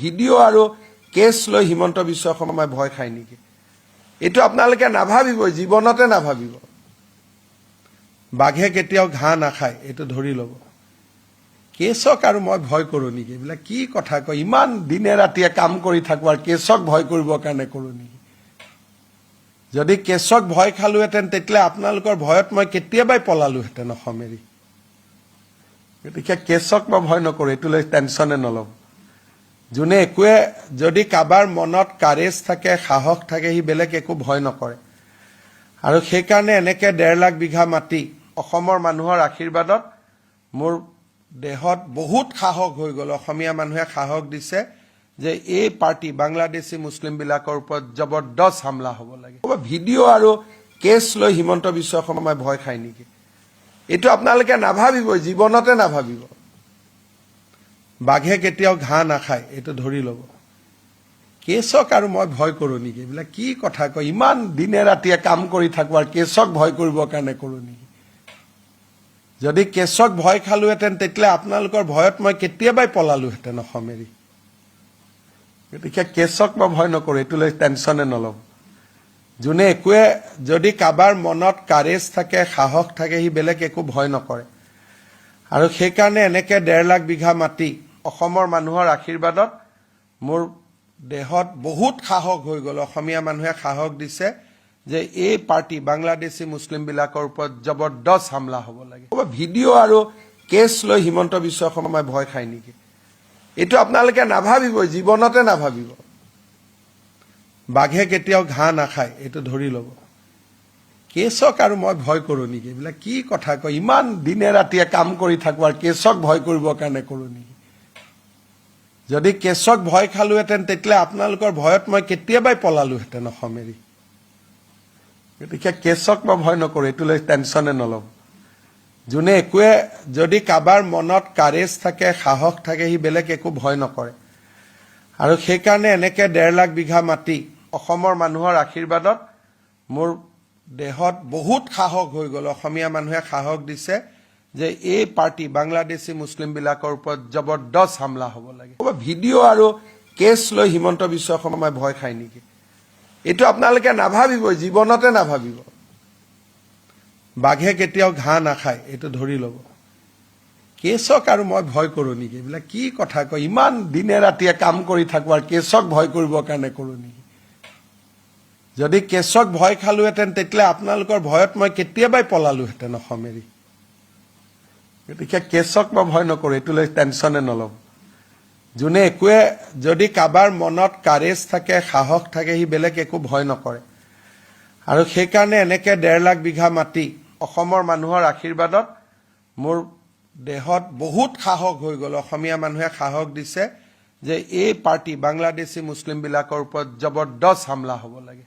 Video' আৰু cash লৈ হিমন্ত বিশ্ব শৰ্মাই ভয় খায় নেকি? এইটো আপোনালোকে নাভাবিব, জীৱনতে নাভাবিব। বাঘে কেতিয়াও ঘাঁহ নাখায়, এইটো ধৰি ল'ব। কেছক আৰু মই ভয় কৰোঁ নেকি? এইবিলাক কি কথা কয়? ইমান দিনে ৰাতিয়ে কাম কৰি থাকোঁ আৰু কেছক ভয় কৰিবৰ কাৰণে কৰোঁ নেকি? যদি কেছক ভয় খালোহেঁতেন তেতিয়াহ'লে আপোনালোকৰ ভয়ত মই কেতিয়াবাই পলালোহেঁতেন অসম এৰি। গতিকে কেছক মই ভয় নকৰোঁ, এইটো লৈ টেনশ্যনে নল'ব। যোনে একোৱে যদি কাৰোবাৰ মনত কাৰেজ থাকে, সাহস থাকে, সি বেলেগ একো ভয় নকৰে। আৰু সেইকাৰণে এনেকৈ 1.5 লাখ বিঘা মাটি অসমৰ মানুহৰ আশীৰ্বাদত মোৰ দেহত বহুত সাহস হৈ গ'ল। অসমীয়া মানুহে সাহস দিছে যে এই পাৰ্টি বাংলাদেশী মুছলিমবিলাকৰ ওপৰত জবৰদস্ত হামলা হ'ব লাগে। ভিডিঅ' আৰু কেছ লৈ হিমন্ত বিশ্ব শৰ্মাই ভয় খায় নেকি? এইটো আপোনালোকে নাভাবিব, জীৱনতে নাভাবিব। বাঘে কেতিয়াও ঘাঁহ নাখায়, এইটো ধৰি ল'ব। কেছক আৰু মই ভয় কৰোঁ নেকি? এইবিলাক কি কথা কয়? ইমান দিনে ৰাতিয়ে কাম কৰি থাকোঁ আৰু কেছক ভয় কৰিবৰ কাৰণে কৰোঁ নেকি? যদি কেছক ভয় খালোহেঁতেন তেতিয়াহ'লে আপোনালোকৰ ভয়ত মই কেতিয়াবাই পলালোহেঁতেন অসম এৰি। গতিকে কেছক মই ভয় নকৰোঁ, এইটো লৈ টেনশ্যনে নল'ব। যোনে একোৱে যদি কাৰোবাৰ মনত কাৰেজ থাকে, সাহস থাকে, সি বেলেগ একো ভয় নকৰে। আৰু সেইকাৰণে এনেকৈ 1.5 লাখ বিঘা মাটি অসমৰ মানুহৰ আশীৰ্বাদত মোৰ দেহত বহুত সাহস হৈ গ'ল। অসমীয়া মানুহে সাহস দিছে যে এই পাৰ্টি বাংলাদেশী মুছলিমবিলাকৰ ওপৰত জবৰদস্ত হামলা হ'ব লাগে। ভিডিঅ' আৰু কেছ লৈ হিমন্ত বিশ্ব শৰ্মাই ভয় খায় নেকি? এইটো আপোনালোকে নাভাবিব, জীৱনতে নাভাবিব। বাঘে কেতিয়াও ঘাঁহ নাখায়, এইটো ধৰি ল'ব। কেছক আৰু মই ভয় কৰোঁ নেকি? এইবিলাক কি কথা কয়? ইমান দিনে ৰাতিয়ে কাম কৰি থাকোঁ আৰু কেছক ভয় কৰিবৰ কাৰণে কৰোঁ নেকি? যদি কেছক ভয় খালোহেঁতেন তেতিয়াহ'লে আপোনালোকৰ ভয়ত মই কেতিয়াবাই পলালোহেঁতেন অসম এৰি। গতিকে কেছক মই ভয় নকৰোঁ, এইটো লৈ টেনশ্যনে নল'ব। যোনে একোৱে যদি কাৰোবাৰ মনত কাৰেজ থাকে, সাহস থাকে, সি বেলেগ একো ভয় নকৰে। আৰু সেইকাৰণে এনেকৈ 1.5 লাখ বিঘা মাটি অসমৰ মানুহৰ আশীৰ্বাদত মোৰ দেহত বহুত সাহস হৈ গ'ল। অসমীয়া মানুহে সাহস দিছে যে এই পাৰ্টি বাংলাদেশী মুছলিমবিলাকৰ ওপৰত জবৰদস্ত হামলা হ'ব লাগে। ভিডিঅ' আৰু কেছ লৈ হিমন্ত বিশ্ব শৰ্মাই ভয় খায় নেকি? এইটো আপোনালোকে নাভাবিব, জীৱনতে নাভাবিব। বাঘে কেতিয়াও ঘাঁহ নাখায়, এইটো ধৰি ল'ব। কেছক আৰু মই ভয় কৰোঁ নেকি? এইবিলাক কি কথা কয়? ইমান দিনে ৰাতিয়ে কাম কৰি থাকোঁ আৰু কেছক ভয় কৰিবৰ কাৰণে কৰোঁ নেকি? যদি কেছক ভয় খালোহেঁতেন তেতিয়াহ'লে আপোনালোকৰ ভয়ত মই কেতিয়াবাই পলালোহেঁতেন অসম এৰি। গতিকে কেছক মই ভয় নকৰোঁ, এইটো লৈ টেনশ্যনে নল'ব। যোনে একোৱে যদি কাৰোবাৰ মনত কাৰেজ থাকে, সাহস থাকে, সি বেলেগ একো ভয় নকৰে। আৰু সেইকাৰণে এনেকৈ 1.5 লাখ বিঘা মাটি অসমৰ মানুহৰ আশীৰ্বাদত মোৰ দেহত বহুত সাহস হৈ গ'ল। অসমীয়া মানুহে সাহস দিছে যে এই পাৰ্টি বাংলাদেশী মুছলিমবিলাকৰ ওপৰত জবৰদস্ত হামলা হ'ব লাগে।